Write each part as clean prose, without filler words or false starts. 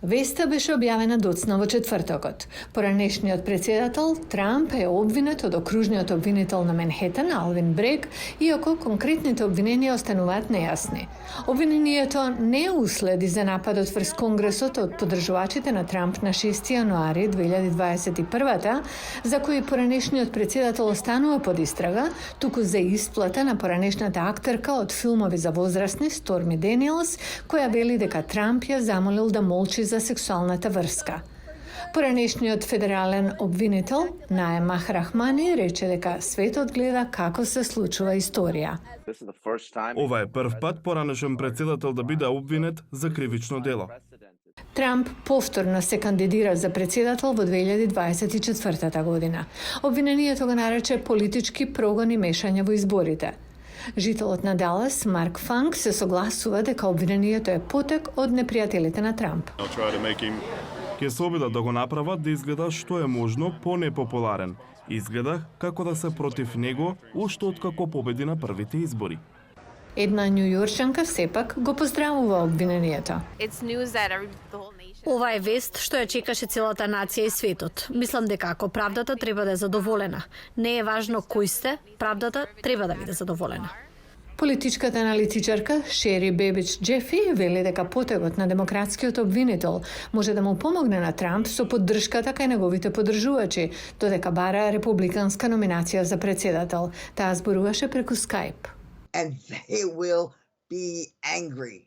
Веста беше објавена доцна во четвртокот. Поранешниот председател Трамп е обвинет од окружниот обвинител на Манхетан, Алвин Брег, иако конкретните обвиненија остануваат нејасни. Обвинението не уследи за нападот врз Конгресот од поддржувачите на Трамп на 6 јануари 2021, за кој поранешниот председател останува под истрага, туку за исплата на поранешната актерка од филмови за возрастни Сторми Даниелс, која вели дека Трамп ја замолил да молчи за сексуалната врска. Поранешниот федерален обвинител Наем Махрахмани рече дека светот гледа како се случува историја. Ова е прв пат поранешен председател да биде обвинет за кривично дело. Трамп повторно се кандидира за председател во 2024 година. Обвинението го нарече политички прогон и мешање во изборите. Жителот на Далас, Марк Фанк, се согласува дека обвинението е потек од непријателите на Трамп. Ке се обидат да го направат да изгледа што е можно по-непопуларен. Изгледах како да се против него уште откако победи на првите избори. Една њујорчанка сепак го поздравува обвинението. Ова е вест што ја чекаше целата нација и светот. Мислам дека ако правдата треба да е задоволена, не е важно кој сте, правдата треба да биде задоволена. Политичката аналитичарка Шери Бебич Джефи вели дека потегот на демократскиот обвинител може да му помогне на Трамп со поддршката кај неговите поддржувачи, додека бара републиканска номинација за председател. Таа зборуваше преку Skype. And they will be angry.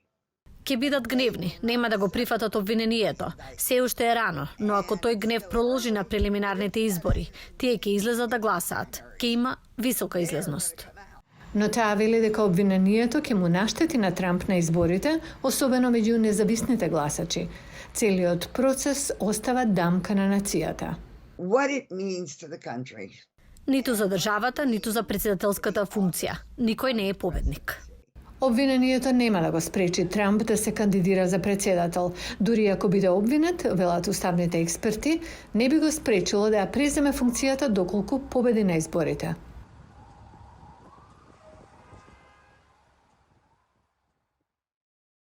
Ке бидат гневни, нема да го прифатат обвинението. Се уште е рано, но ако тој гнев продолжи на прелиминарните избори, тие ќе излезат да гласаат. Ке има висока излезност. Но таа вели дека обвинението ќе му наштети на Трамп на изборите, особено меѓу независните гласачи. Целиот процес остава дамка на нацијата. What it means to the country. Ниту за државата, ниту за председателската функција. Никој не е победник. Обвинението нема да го спречи Трамп да се кандидира за председател. Дури ако биде обвинет, велат уставните експерти, не би го спречило да ја преземе функцијата доколку победи на изборите.